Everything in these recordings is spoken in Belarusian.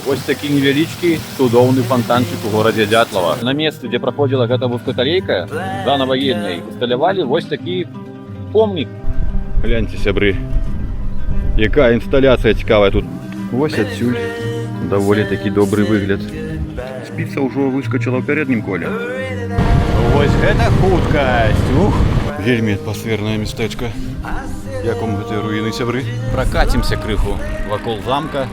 Ось такі невялічкі цудоўны фонтанчык у горадзе Дятлова. На месцы, дзе праходзіла гэта вузкакалейка, за наваельняй усталявалі вось такі помнік. Гляньце, сябры, якая інсталяцыя цікавая тут. Вось адсюль даволі такі добры выгляд. Спіца ўжо выскачыла ў пярэднім коле. Вось гэта хуткасць! Ух! Вельмі атмасфернае мястэчка. Як вам гэтыя руіны, сябры? Пракацімся крыху вакол замка.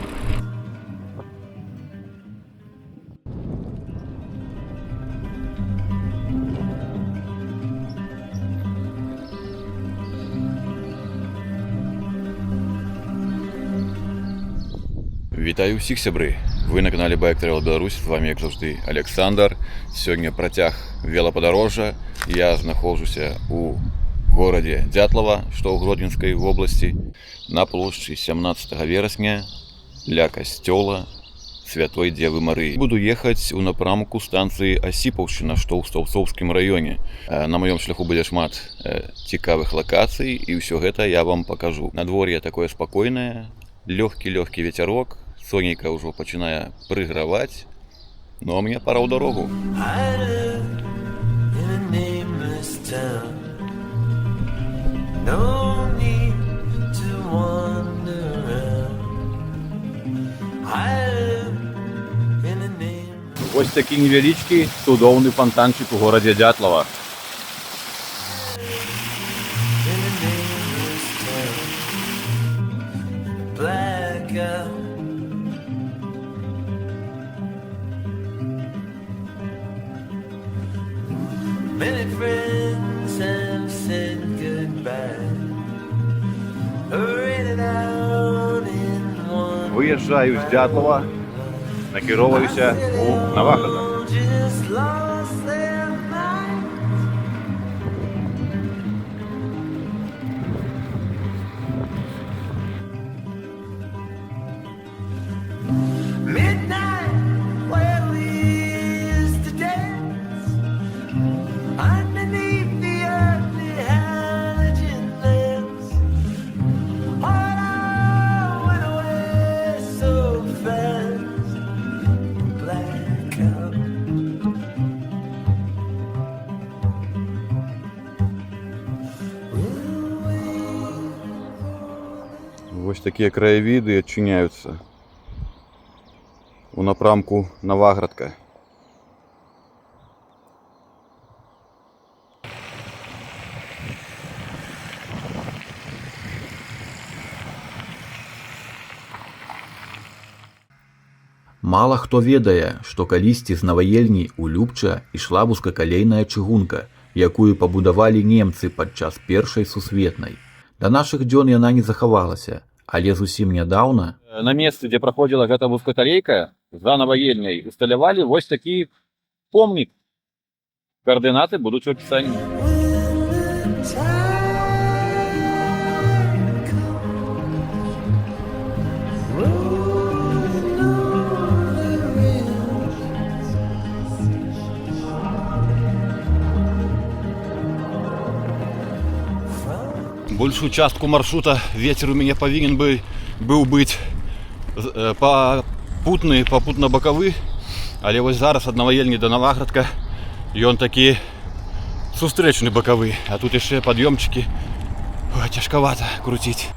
Вітаю ўсіх, сябры! Вы на канале Bike Trail Беларусь, з вами, як заўжды, Александр. Сёння працяг велападарожжа. Я знаходжуся у горадзе Дятлова, што ў Гродзенскай вобласці, на плошчы 17 верасня ля касцёла Святой Дзевы Марыі. Буду ехаць у напрамку станцыі Асіпаўшчына, што ў Стаўцоўскім раёне. На маём шляху будзе шмат цікавых лакацый, і ўсё гэта я вам пакажу. Надвор'е такое спакойнае, лёгкі вецярок, сонейка ўжо пачынае прыграваць, ну а мне пара ў дарогу. Вось такі невялічкі цудоўны фонтанчык у горадзе Дятлова. Many friends have said goodbye. Rated out in one. Выязджаю з Дятлова, накіроўваюся у Наваград. Just lost their mind. Midnight, where we used to dance underneath the earthly halogen lamps. All went away so fast. Blackout. Вось такія краявіды адчыняюцца у напрамку Наваградка. Мала хто ведае, што калісьці з наваельні ў Любча ішла вузкакалейная чыгунка, якую пабудавалі немцы падчас Першай сусветнай. Да нашых дзён яна не захавалася, але зусім нядаўна На месцы, дзе праходзіла гэта вузкакалейка, за наваельняй усталявалі вось такі помнік. Каардынаты будуць у апісанні. Большую частку маршрута ветер у мяне павінен быў быць папутна-бакавы, але вось зараз ад наваельні да Наваградка ён такі сустрэчны бакавы, а тут яшчэ пад'ёмчыкі. Цяжкавата круціць.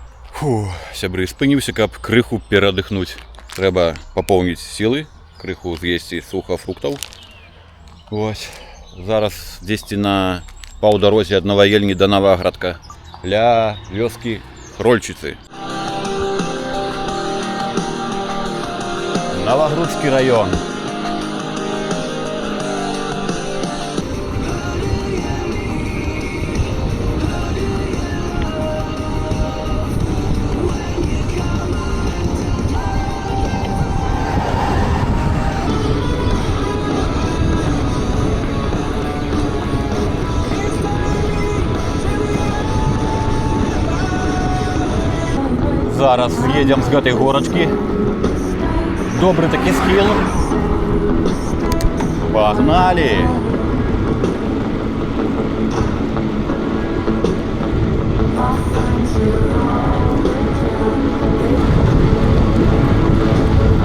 Сябры, спыніўся, каб крыху перадыхнуць. Трэба папоўніць сілы, крыху з'есці сухафруктаў. Вось, зараз дзесьці на паўдарозе ад наваельні да Наваградка ля вёскі Хрольчыцы. Навагрудскі раён. Зараз едем з гэтай горачкі. Добры такі схіл. Пагналі!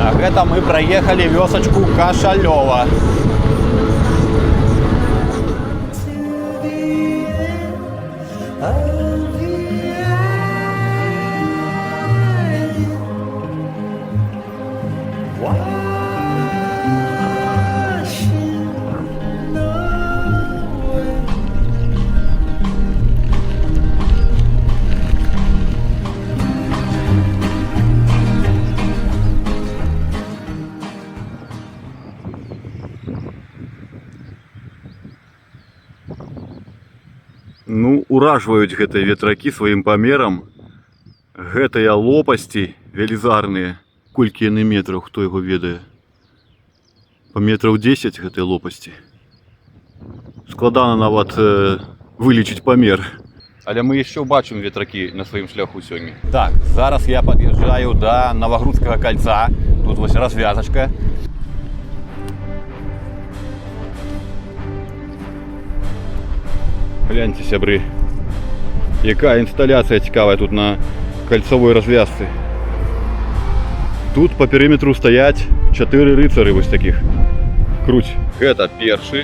А гэта мы праехалі вёсачку Кашалёва. Ну, уражваюць гэтыя ветракі сваім памерам. Гэтыя лопасці велізарныя. Колькі яны метраў, хто яго ведае? Па метраў 10 гэтыя лопасці. Складана нават вылічыць памер. Але мы яшчэ бачым ветракі на сваім шляху сёння. Так, зараз я пад'язджаю да Новогрудскага кольца. Тут вось развязачка. Гляньте, сябры, якая інсталяцыя цікавая тут на кольцовой развязцы. Тут по перыметру стаяць 4 рыцары вось такіх. Круть. Гэта першы.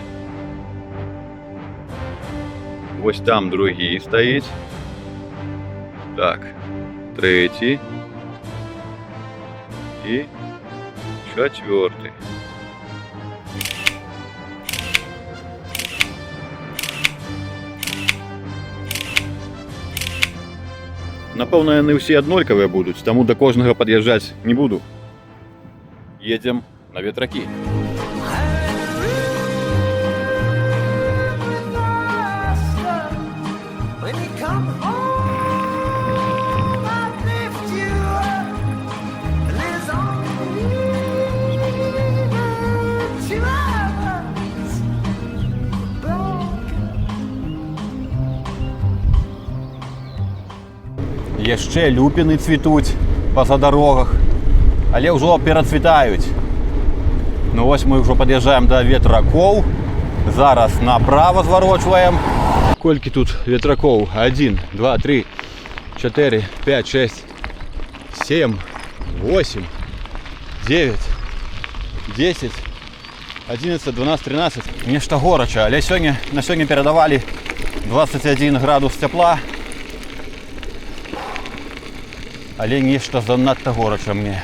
Вось там другі стаіць. Так, трэці. І чацвёрты. Напэўна, яны ўсе аднолькавыя будуць, таму да кожнага пад'язджаць не буду. Едзем на ветракі. Яшчэ люпіны цвітуць па-за дарогах, але ўжо перацвітаюць. Ну вось мы ўжо пад'язджаем да ветракоў. Зараз направа зварочваем. Колькі тут ветракоў? 1, 2, 3, 4, 5, 6, 7, 8, 9, 10, 11, 12, 13. Нешта горача, але на сёння перадавалі 21 градус цяпла. Але нешта занадта горача мне.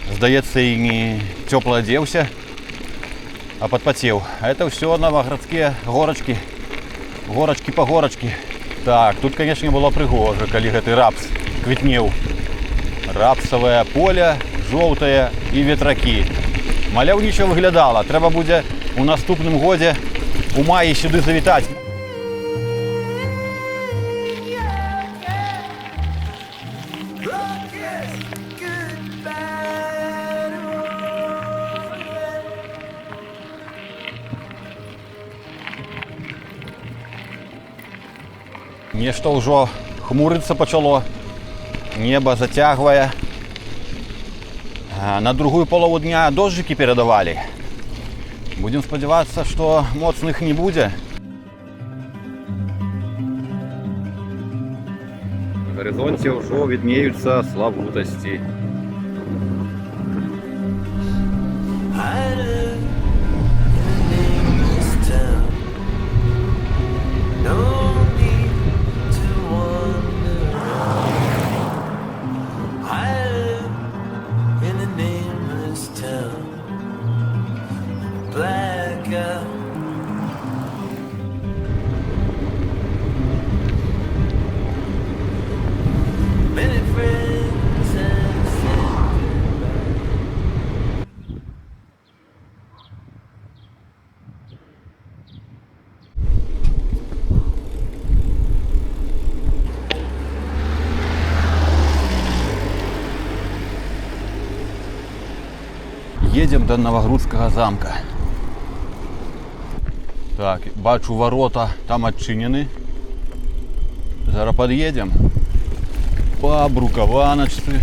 Здаецца, і не цёпла адзеўся, а падпацеў. А это ўсё новоградскія горачкі. Горачкі па горачкі. Так, тут, канешне, было прыгожа, калі гэты рапс квітнеў. Рапсавае поле, жоўтае і ветракі. Маляўніча выглядала. Трэба будзе у наступным годзе у маі сюды завітаць. Нешта ўжо хмурыцца пачало, неба зацягвае. На другую палову дня дожджыкі перадавалі. Будзем спадзявацца, што моцных не будзе. На гарызонце ўжо віднеюцца славутасці. Едем до Новогрудского замка. Так, бачу ворота там адчынены. Зараз пад'едем по брукаваначцы.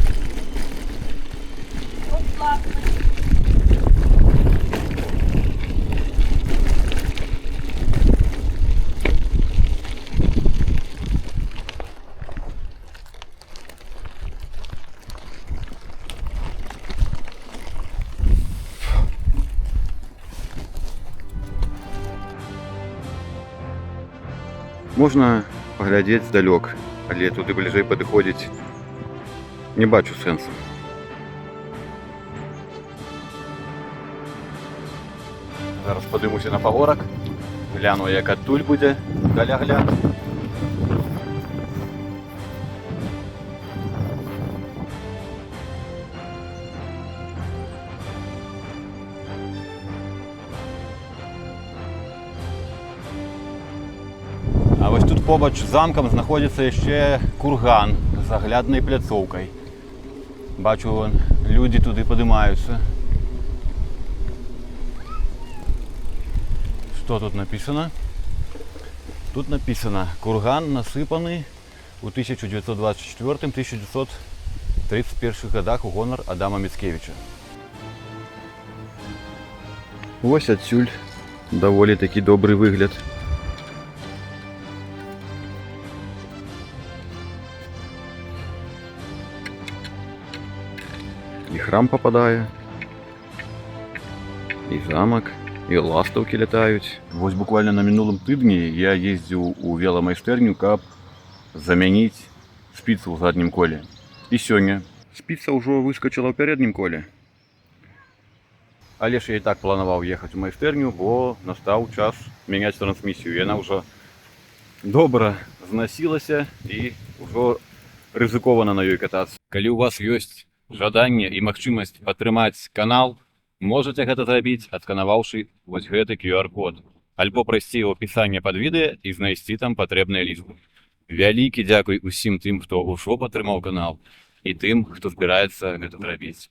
Можна паглядзець здалёк, але туды бліжэй падыходзіць не бачу сэнсу. Зараз падымуся на пагорак, гляну, як адтуль будзе далягляд. А вось тут побач з замкам знаходзіцца яшчэ курган з агляднай пляцоўкай. Бачу, людзі туды падымаюцца. Што тут написано? Тут написано: курган насыпаны ў 1924-1931 годах у гонар Адама Міцкевіча. Вось адсюль даволі такі добры выгляд. І храм попадае, і замак, і ластаўкі лятаюць. Вось буквально на мінулым тыдні я ездзіў у веламайстэрню, каб замяніць спіцу ў заднім коле. І сёння спіца ўжо выскачыла ў пярэднім коле. Але ж я і так планаваў ехаць у майстэрню, бо настаў час мяняць трансмісію. Яна ўжо добра знасілася і ўжо рызыкована на ёй катацца. Калі ў вас ёсць жаданне і магчымасць падтрымаць канал, можаце гэта зрабіць, адсканаваўшы вось гэты QR-код, альбо прайсці ў апісанне пад відэа і знайсці там патрэбныя лічбы. Вялікі дзякуй усім тым, хто ўжо падтрымаў канал, і тым, хто збіраецца гэта зрабіць.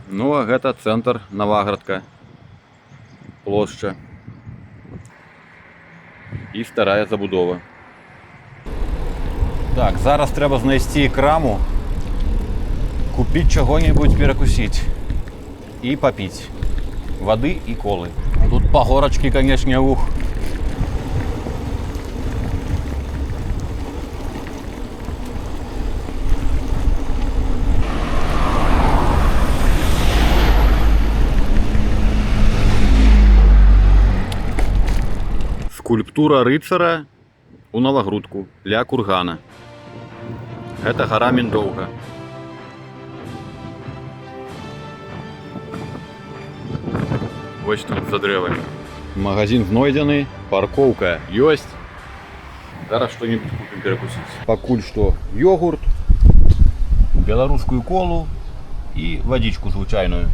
Ну а гэта цэнтр Наваградка, плошча і старая забудова. Так, зараз трэба знайсці краму, купіць чаго-небудзь перакусіць і папіць вады і колы. Тут пагорачкі, канешне, ух. Скульптура рыцара у Навагрудку ля кургана. Гэта гара Міндоўга. Вось там за дрэвамі. Магазин знойдзены, паркоўка ёсць. Зараз што-небудзь купім перакусіць. Пакуль што йогурт, беларускую колу і вадзічку звычайную.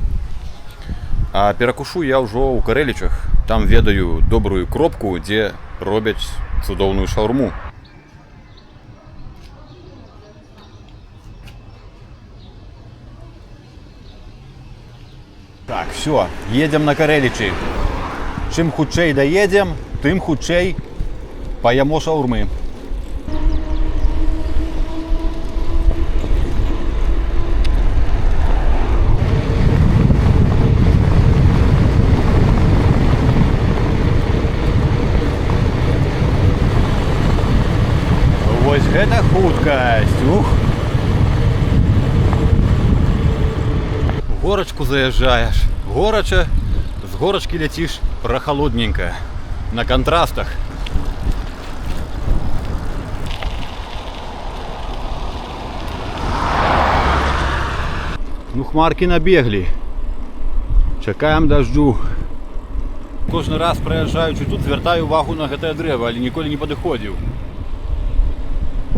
А перакушу я ўжо ў Карэлічах. Там ведаю добрую кропку, дзе робяць цудоўную шаурму. Так, все, едем на Карэлічы. Чым хутчэй даедзем, тым хутчэй паяму шаурмы. Вось гэта хуткасць, ух! Горачку заязджаеш, горача, з горачкі ляціш прахалодненька, на кантрастах. Ну, хмаркі набеглі. Чакаем дажджу. Кожны раз праязджаючы тут звяртаю увагу на гэтае дрэва, але ніколі не падыходзіў.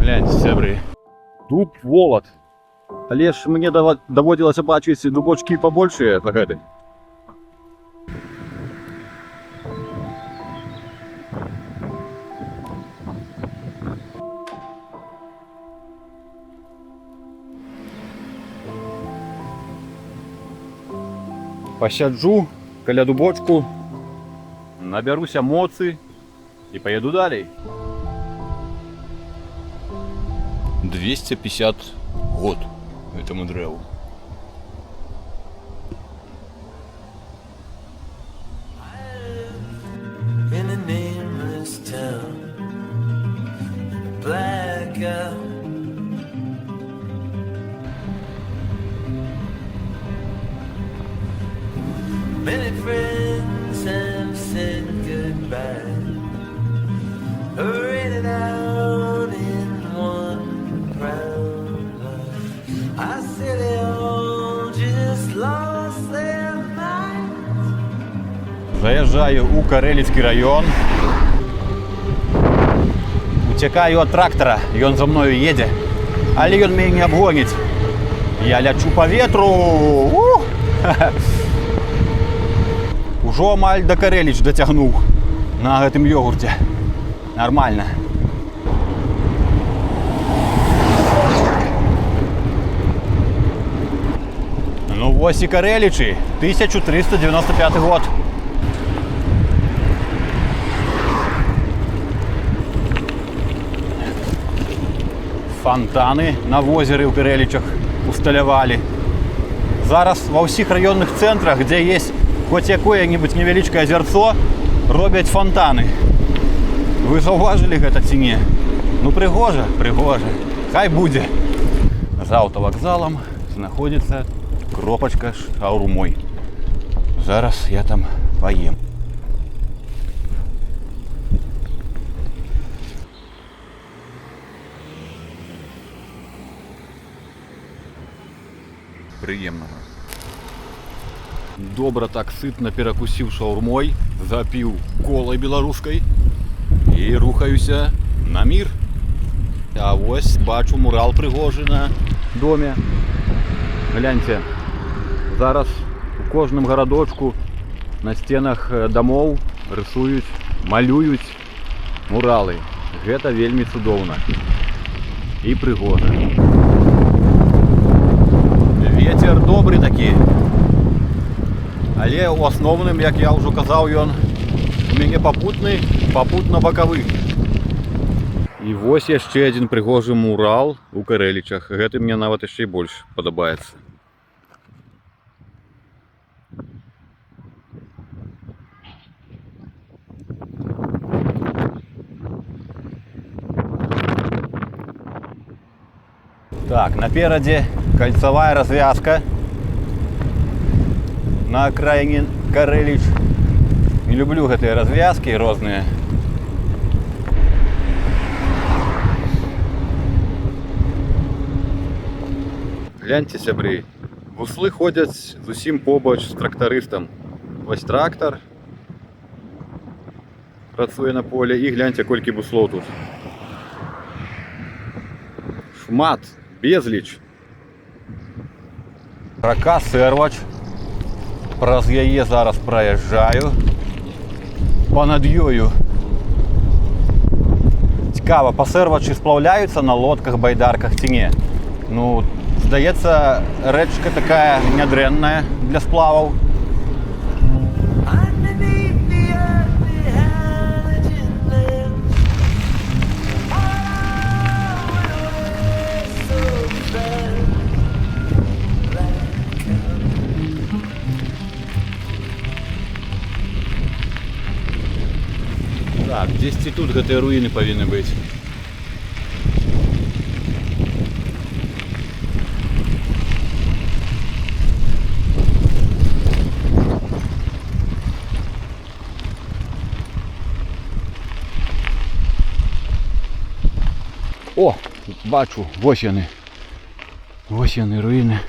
Гляньце, сябры. Тут волат. Але ж мне даводзілася бачыць дубочкі пабольшыя за гэты. Пасяджу каля дубочку, набяруся моцы і паеду далей. 250 год этому древу. In a nameless town, blackout. Many friends have said goodbye. Hurry Заїжджаю у Кареліцький район. Утікаю від трактора, ён за мною їде, але ён мене не обгонить. Я лячу по ветру. Ужо амаль до Кареліч дацягнуў на гэтым йогурце. Нормально. Ну вось і Карелічы, 1395 год. Фонтаны на возеры ў Карелічах усталявалі. Зараз ва ўсіх раённых цэнтрах, дзе есть хоць якое-нибудь невялічкае азярцо, робяць фонтаны. Вы заўважылі гэта ці не? Ну прыгожа, прыгожа. Хай будзе. За аўтавакзалам знаходзіцца кропачка з шаурмой. Зараз я там паем. Прыемнага. Добра так сытна перакусіў шаурмой, запіў колай беларускай і рухаюся на мір. А вось бачу мурал прыгожы на доме. Гляньце, зараз у кожным гарадочку на сценах дамоў рысуюць, малююць муралы. Гэта вельмі цудоўна і прыгожа. Вецер добры такі. Але ў асноўным, як я ўжо казаў, ён у мяне папутны, папутна-бакавы. І вось яшчэ адзін прыгожы мурал у Карелічах. Гэты мне нават яшчэ больш падабаецца. Так, наперадзе кольцевая развязка на акраіне Кареліч. Не люблю гэтыя развязкі розныя. Гляньце, сябры, буслы ходзяць зусім побач з трактарыстам. Вось трактар працуе на поле і гляньце, колькі буслоў тут. Шмат, безліч. Рака Сэрвач. Праз яе зараз праязджаю. Понад ёю. Цікава, па Сэрвачы сплаўляюцца на лодках, байдарках ці не? Ну, здаецца, рэчка такая нядрэнная для сплаваў. Underneath the earthly halogen lamps, all went away so fast. Так, дзесьці тут гэтыя руіны павінны быць. О, бачу, вось яны. Вось яны руіны.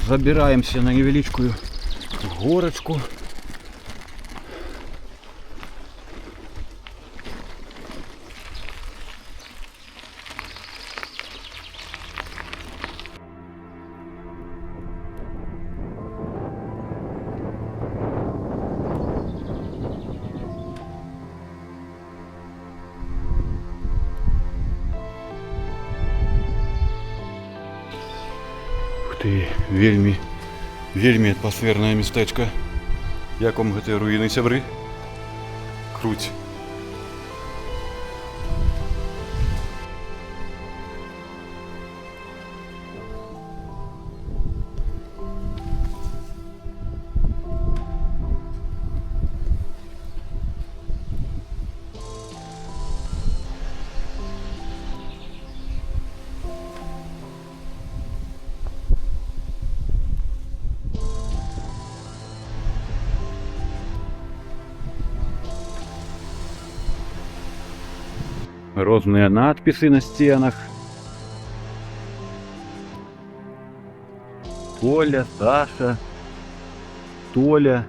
Забіраемся на невялічкую горачку. Ты, вельмі атмасфернае мястэчка. Як вам гэтыя руіны, сябры? Круць. Розныя надпісы на сценах. Коля, Саша, Толя.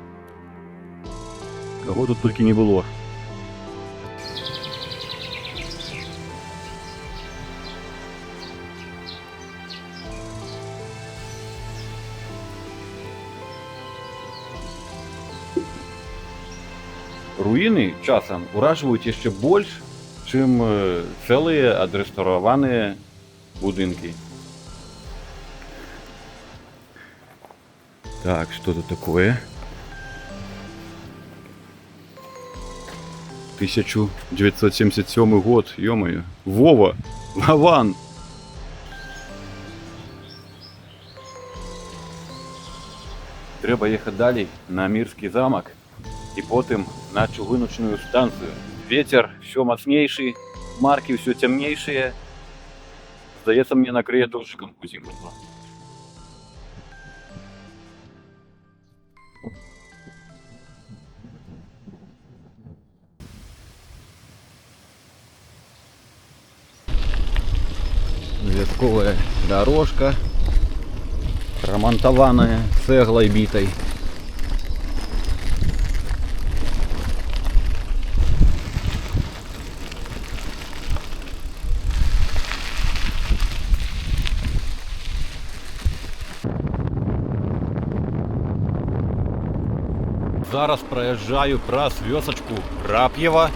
Кого тут тільки не було. Руіны часам уражваюць яшчэ больш, чым цэлыя адрэстаўраваныя будынкі. Так, что тут такое? 1977 год, ё-моё. Вова! Вован! Трэба ехаць далей на Мірскі замак і потым на чыгуначную станцыю. Вецер всё мацнейшы, маркі ўсё цямнейшыя. Здаецца, мне накрые дождиком узімку. Вятковая дорожка, ремонтованная цеглой битой. Зараз проезжаю праз вёсачку Рап'ева.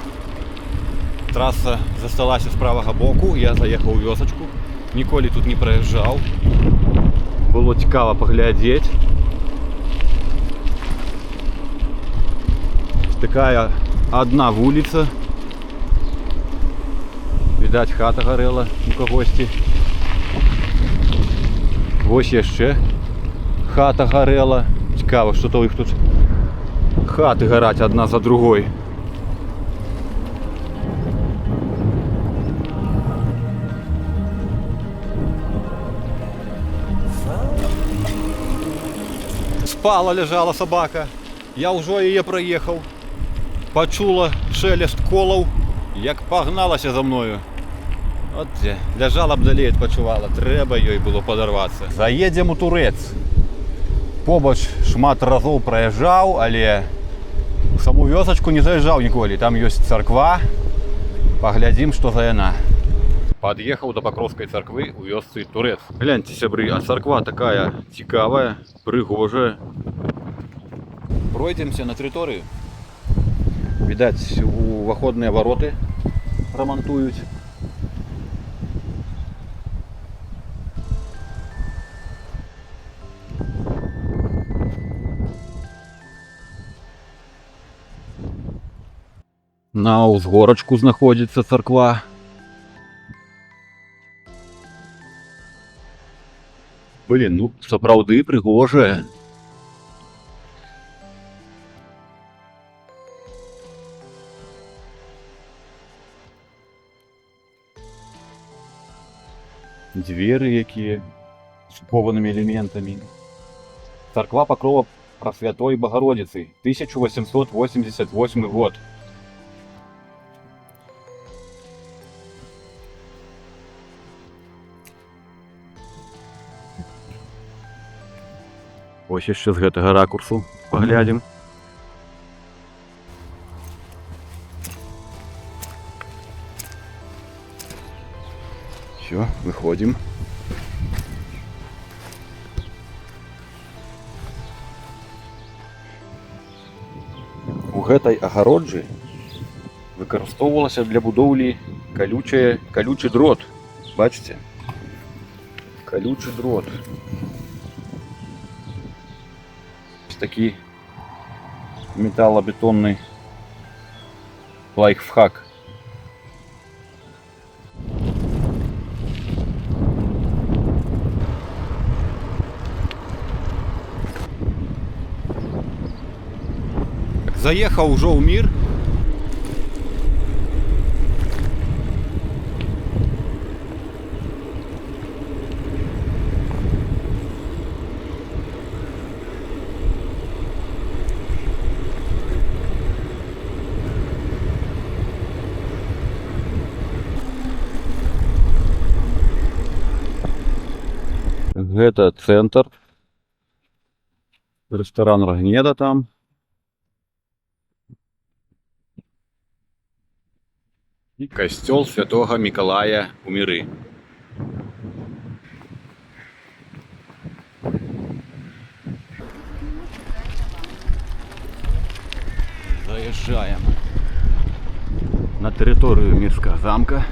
Трасса засталася з правага боку, я заехаў у вёсачку. Ніколі тут не праязджаў. Было цікава паглядзець. Такая одна вуліца. Відаць, хата гарэла у кагосьці. Вось яшчэ хата гарэла. Цікава, што то іх тут хаты гараць одна за другой. Спала, ляжала собака. Я ўжо яе праехаў. Пачула шелест колаў, як пагналася за мною. От дзе. Ляжала б далей, адпачувала. Трэба ёй было падарвацца. Заедзем у Турэц. Побач шмат разоў праязджаў, але у саму вёсачку не заязджаў ніколі. Там ёсць царква. Паглядзім, што за яна. Пад'ехаў да Пакроўскай царквы ў вёсцы Турэц. Гляньце, сябры, а царква такая цікавая, прыгожая. Пройдземся на тэрыторыю. Відаць, уваходныя вароты рамантуюць. На ўзгорачку знаходзіцца царква. Блин, ну сапраўды прыгожая. Дзверы якія з кованымі элементамі. Царква Пакрова Прасвятой Багародзіцы, 1888 год. Ось яшчэ з гэтага ракурсу паглядзім. Всё, выходзім. У гэтай агароджы выкарыстоўвалася для будоўлі калючы дрот. Бачыце? Калючы дрот. Такі металлобетонный лайфхак. Заехаў ужо ў мір. Гэта цэнтр. Рэстаран Рагнеда там. и костел святого Миколая у Миры. Заезжаем на территорию Мирского замка.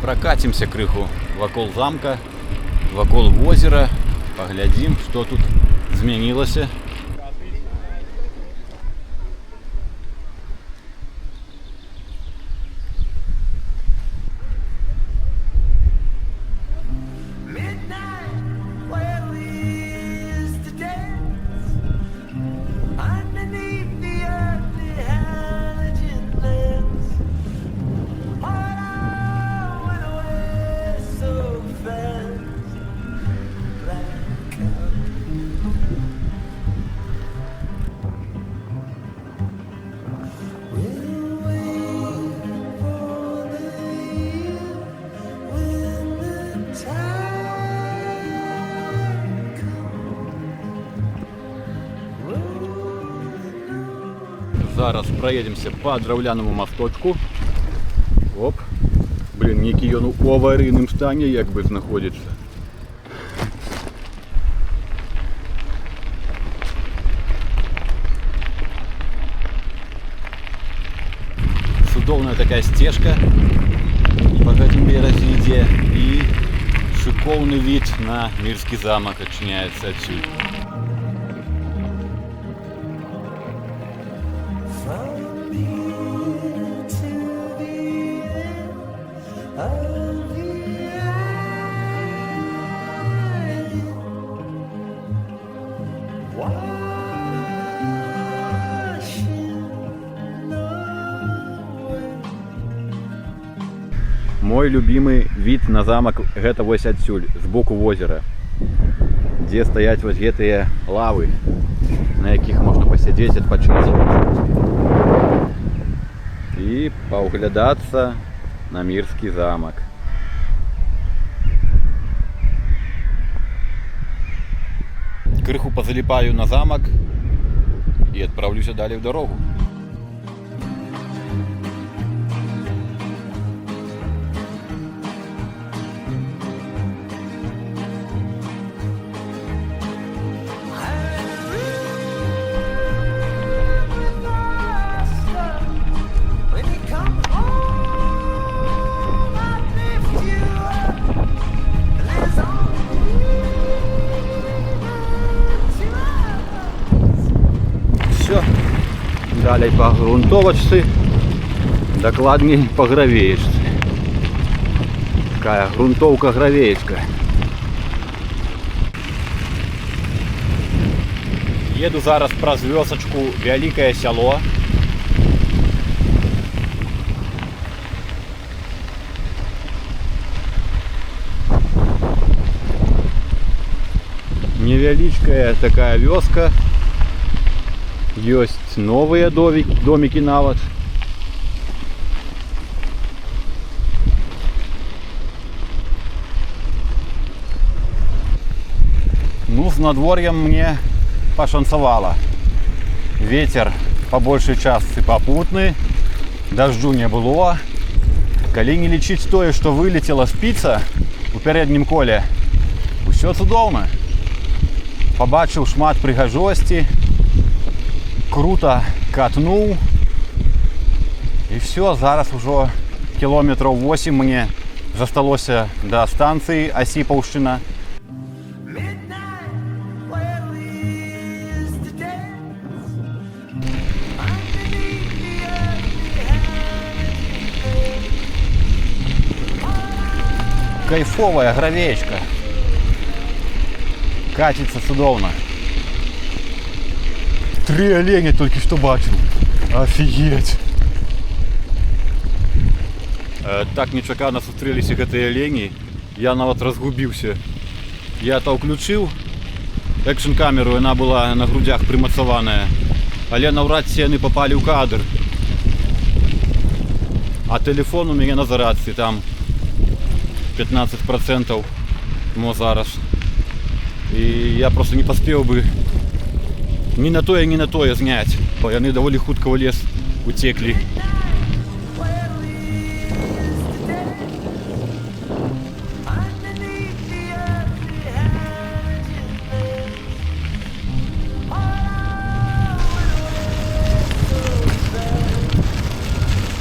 Прокатимся крыху вакол замка, вакол озера, поглядим, что тут змянілася. Midnight, where we used to dance underneath the earthly halogen lamps. But I went away so fast, black out. We'll wait for the year when the time Зараз проедемся по драўлянаму масточку. Оп. Блин, некі ён у аварыйным стане як бы знаходзіцца. Судовная такая стежка по гэтым беразе ідзе і шыкоўны від на Мірскі замак адчыняецца адсюль. from here to the end of the island. Washing away. Мой любимый від на замак гэта вось адсюль, з боку возера, дзе стаяць вось гэтыя лавы, на якіх можна пасядзець, адпачыць і паўглядацца на Мірскі замак. Крыху позаліпаю на замак і адпраўлюся далей у дарогу. When you come home, I lift you up. There's only Все. Далей по грунтовочцы, докладней по гравеечцы. Такая грунтовка-гравеечка. Еду зараз праз вёсачку Вялікае сяло. Невялічкая такая вёска. Ёсць новыя домікі нават. Ну, с надвор'ем мне пашанцавала. Ветер по большай частцы попутны, дождю не было. Калі не лічыць тое, што вылетела спіца у пярэднім коле, усё цудоўна. Побачыў шмат прыгажосці, круто катнуў і все, зараз ужо кілометраў 8 мне засталося да станцыі Асіпаўшчына. midnight, where we used to dance underneath the earthly halogen. Кайфовая гравеечка. Катится цудоўна. 3 оленя только что бачил. Офигеть. Так нечакана сустрэліся гэтыя алені. Я нават разгубіўся. Я то ўключыў экшн-камеру, яна была на грудях прымацаваная, але наўрад ці яны папалі ў кадр. А тэлефон у мяне на зарадцы, там 15% мо зараз. І я просто не паспеў бы ні на тое зняць, бо яны даволі хутка ў лес уцеклі.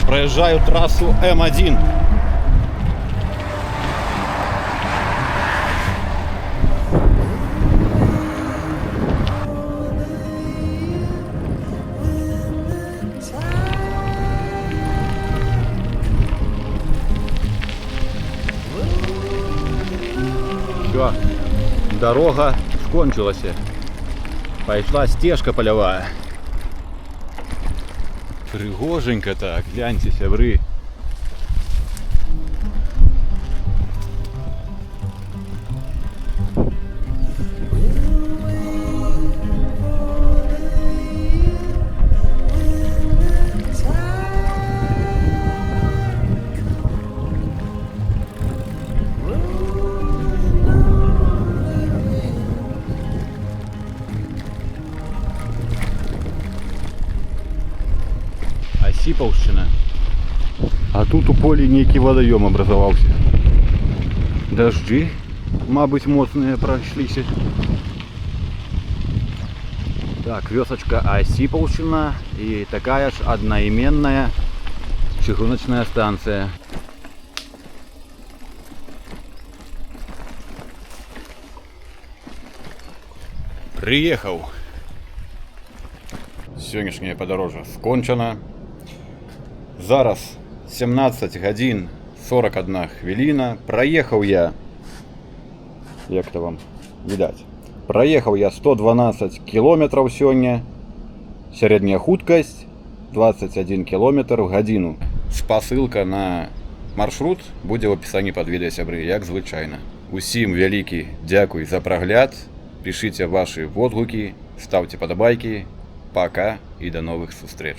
Проезжаю трассу М1. Все, дорога скончилась. Пошла стежка полевая. Пригоженько так, гляньте, сябры. Осипаўшчына. А тут у полі нейкі вадаём абразаваўся. Дажджы, мабыць, моцныя прайшліся. Так, вёсачка Осипаўшчына і такая ж аднайменная чыгуначная станцыя. Прыехаў. Сённяшняе падарожжа скончана. Зараз 17 гадзін 41 хвіліна. Праехаў я, як то вам відаць, праехаў я 112 кілометраў сёння. Сярэдняя хуткасць 21 кілометр в гадзіну. Спасылка на маршрут будзе ў апісанні пад відэа, сябры, як звычайна. Усім вялікі дзякуй за прагляд. Пішыце вашы водгукі, ставце падабайкі. Пока і да новых сустрэч.